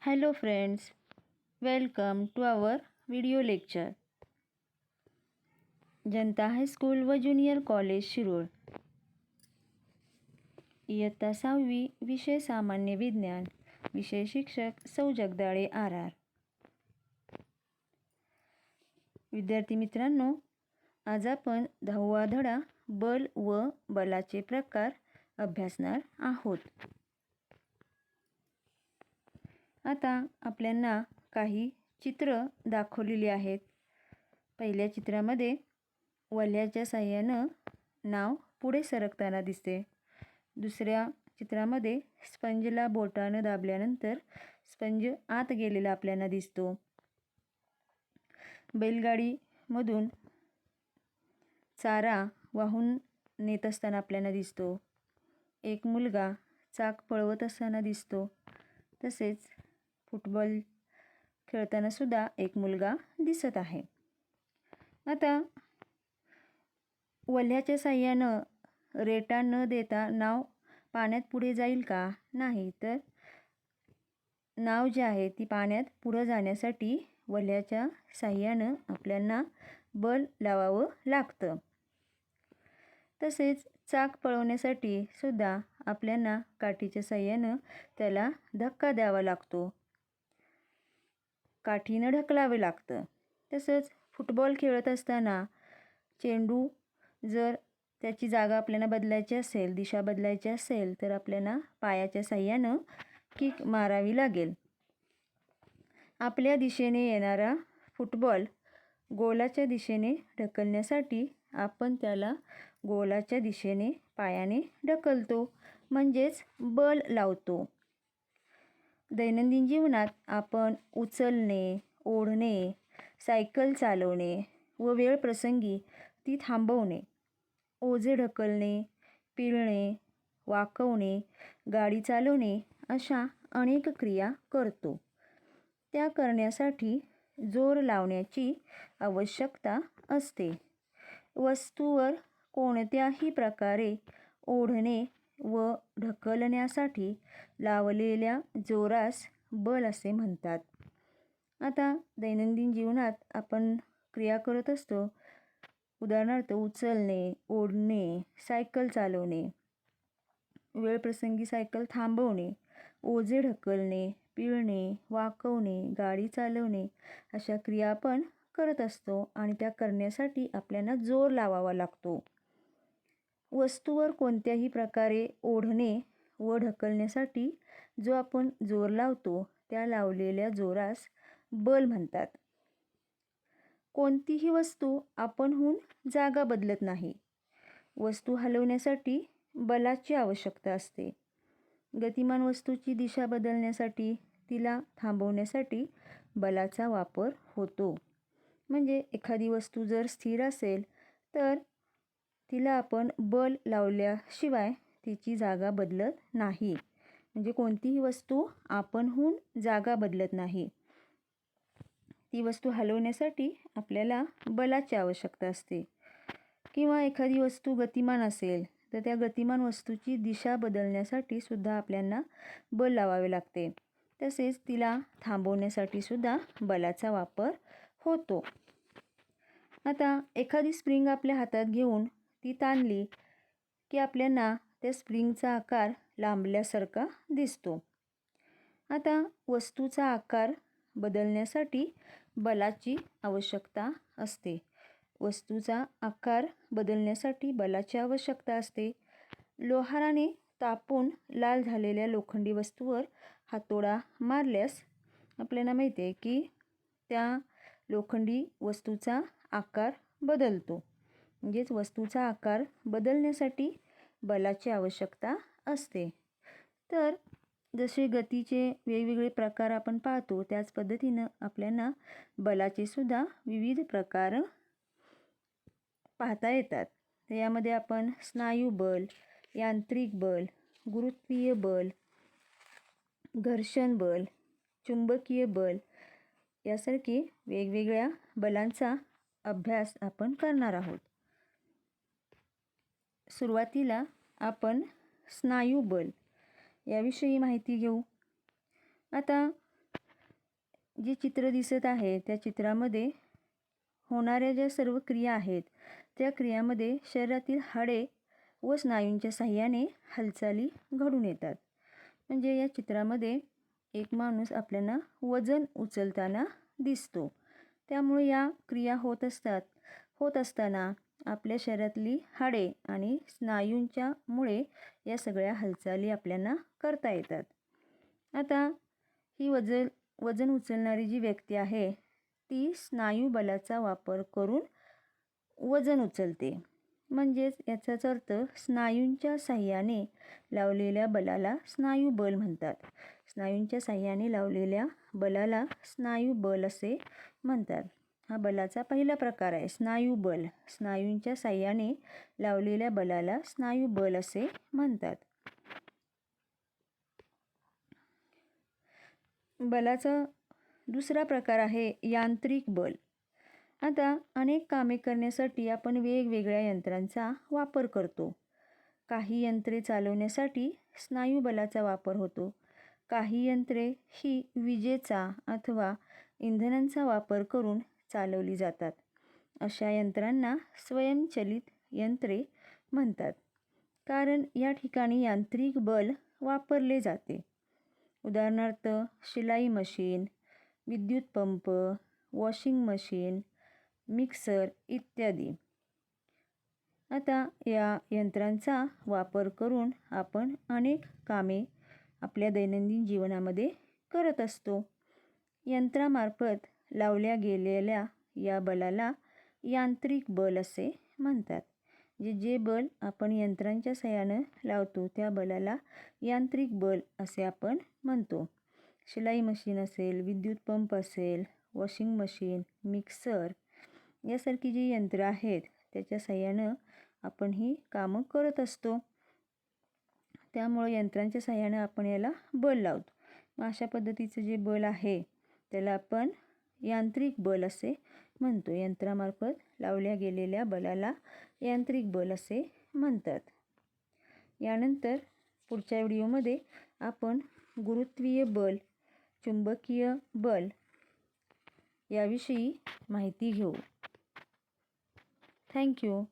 Hello friends, welcome to our video lecture. Janata high school व junior college Shirur. इयत्ता 6वी विषय सामान्य विज्ञान. विषय शिक्षक सौ जगदाळे RR. विद्यार्थी मित्रांनो, आज आपण 10वा धडा बल व बलाचे प्रकार अभ्यासणार आहोत. आता आपल्याला काही चित्र दाखवलेली आहेत. पहिल्या चित्रामध्ये वल्ह्याच्या साहाय्यानं नाव पुढे सरकताना दिसते. दुसऱ्या चित्रामध्ये स्पंजला बोटानं दाबल्यानंतर स्पंज आत गेलेला आपल्याला दिसतो. बैलगाडीमधून चारा वाहून नेत असताना आपल्याला दिसतो. एक मुलगा चाक पळवत असताना दिसतो. तसेच फुटबॉल खेळताना सुद्धा एक मुलगा दिसत आहे. आता वल्ह्याच्या साहाय्यानं रेटा न देता नाव पाण्यात पुढे जाईल का? नाही. तर नाव जे आहे ती पाण्यात पुढे जाण्यासाठी वल्ह्याच्या साहाय्यानं आपल्याला बल लावावं लागतं. तसेच चाक पळवण्यासाठी सुद्धा आपल्याला काठीच्या साहाय्यानं त्याला धक्का द्यावा लागतो. काठीनं ढकलावे लागतं. तसंच फुटबॉल खेळत असताना चेंडू जर त्याची जागा आपल्याला बदलायची असेल, दिशा बदलायची असेल, तर आपल्याला पायाच्या साहाय्यानं किक मारावी लागेल. आपल्या दिशेने येणारा फुटबॉल गोलाच्या दिशेने ढकलण्यासाठी आपण त्याला गोलाच्या दिशेने पायाने ढकलतो, म्हणजेच बल लावतो. दैनंदिन जीवनात आपण उचलणे, ओढणे, सायकल चालवणे व वेळप्रसंगी ती थांबवणे, ओझे ढकलणे, पिळणे, वाकवणे, गाडी चालवणे अशा अनेक क्रिया करतो. त्या करण्यासाठी जोर लावण्याची आवश्यकता असते. वस्तूवर कोणत्याही प्रकारे ओढणे व ढकलण्यासाठी लावलेल्या जोरास बल असे म्हणतात. आता दैनंदिन जीवनात आपण क्रिया करत असतो. उदाहरणार्थ उचलणे, ओढणे, सायकल चालवणे, वेळप्रसंगी सायकल थांबवणे, ओझे ढकलणे, पिळणे, वाकवणे, गाडी चालवणे अशा क्रिया आपण करत असतो आणि त्या करण्यासाठी आपल्याला जोर लावावा लागतो. वस्तूवर कोणत्याही प्रकारे ओढणे व ढकलण्यासाठी जो आपण जोर लावतो त्या लावलेल्या जोरास बल म्हणतात. कोणतीही वस्तू आपणहून जागा बदलत नाही. वस्तू हलवण्यासाठी बलाची आवश्यकता असते. गतिमान वस्तूची दिशा बदलण्यासाठी, तिला थांबवण्यासाठी बलाचा वापर होतो. म्हणजे एखादी वस्तू जर स्थिर असेल तर तिला आपण बल लावल्याशिवाय तिची जागा बदलत नाही. म्हणजे कोणतीही वस्तू आपणहून जागा बदलत नाही. ती वस्तू हलवण्यासाठी आपल्याला बलाची आवश्यकता असते. किंवा एखादी वस्तू गतिमान असेल तर त्या गतिमान वस्तूची दिशा बदलण्यासाठी सुद्धा आपल्याला बल लावावे लागते. तसेच तिला थांबवण्यासाठी सुद्धा बलाचा वापर होतो. आता एखादी स्प्रिंग आपल्या हातात घेऊन ती ताणली की आपल्याला त्या स्प्रिंगचा आकार लांबल्यासारखा दिसतो. आता वस्तूचा आकार बदलण्यासाठी बलाची आवश्यकता असते. वस्तूचा आकार बदलण्यासाठी बलाची आवश्यकता असते. लोहाराने तापून लाल झालेल्या लोखंडी वस्तूवर हातोडा मारल्यास आपल्याला माहिती आहे की त्या लोखंडी वस्तूचा आकार बदलतो. म्हणजेच वस्तूचा आकार बदलण्यासाठी बलाची आवश्यकता असते. तर जसे गतीचे वेगवेगळे प्रकार आपण पाहतो त्याच पद्धतीनं आपल्याला बलाचे सुद्धा विविध प्रकार पाहता येतात. तर यामध्ये आपण स्नायू बल, यांत्रिक बल, गुरुत्वीय बल, घर्षण बल, चुंबकीय बल यासारखी वेगवेगळ्या बलांचा अभ्यास आपण करणार आहोत. सुरुवातीला आपण स्नायू बल याविषयी माहिती घेऊ. आता जे चित्र दिसत आहे त्या चित्रामध्ये होणाऱ्या ज्या सर्व क्रिया आहेत त्या क्रियामध्ये शरीरातील हाडे व स्नायूंच्या साहाय्याने हालचाली घडून येतात. म्हणजे या चित्रामध्ये एक माणूस आपल्याला वजन उचलताना दिसतो. त्यामुळे या क्रिया होत असताना आपल्या शरीरातली हाडे आणि स्नायूंच्या मुळे या सगळ्या हालचाली आपल्याला करता येतात. आता ही वजन उचलणारी जी व्यक्ती आहे ती स्नायू बलाचा वापर करून वजन उचलते. म्हणजेच याचाच अर्थ स्नायूंच्या साहाय्याने लावलेल्या बलाला स्नायू बल म्हणतात. स्नायूंच्या साहाय्याने लावलेल्या बलाला स्नायू बल असे म्हणतात. हा बलाचा पहिला प्रकार आहे, स्नायू बल. स्नायूंच्या साहाय्याने लावलेल्या बलाला स्नायू बल असे म्हणतात. बलाचा दुसरा प्रकार आहे यांत्रिक बल. आता अनेक कामे करण्यासाठी आपण वेगवेगळ्या यंत्रांचा वापर करतो. काही यंत्रे चालवण्यासाठी स्नायू बलाचा वापर होतो. काही यंत्रे ही विजेचा अथवा इंधनांचा वापर करून चालवली जातात. अशा यंत्रांना स्वयंचलित यंत्रे म्हणतात, कारण या ठिकाणी यांत्रिक बल वापरले जाते. उदाहरणार्थ शिलाई मशीन, विद्युत पंप, वॉशिंग मशीन, मिक्सर इत्यादी. आता या यंत्रांचा वापर करून आपण अनेक कामे आपल्या दैनंदिन जीवनामध्ये करत असतो. यंत्रामार्फत लावल्या गेलेल्या या बलाला यांत्रिक बल असे म्हणतात. जे बल आपण यंत्रांच्या साहाय्याने लावतो त्या बलाला यांत्रिक बल असे आपण म्हणतो. शिलाई मशीन असेल, विद्युत पंप असेल, वॉशिंग मशीन, मिक्सर यासारखी जी यंत्र आहेत त्याच्या साहाय्यानं आपण ही कामं करत असतो. त्यामुळे यंत्रांच्या साहाय्यानं आपण याला बल लावतो. मग अशा पद्धतीचं जे बल आहे त्याला आपण यांत्रिक बल असे म्हणतो. यंत्रामार्फत लावल्या गेलेल्या बलाला यांत्रिक बल असे म्हणतात. यानंतर पुढच्या व्हिडिओमध्ये आपण गुरुत्वीय बल, चुंबकीय बल याविषयी माहिती घेऊ. थँक्यू.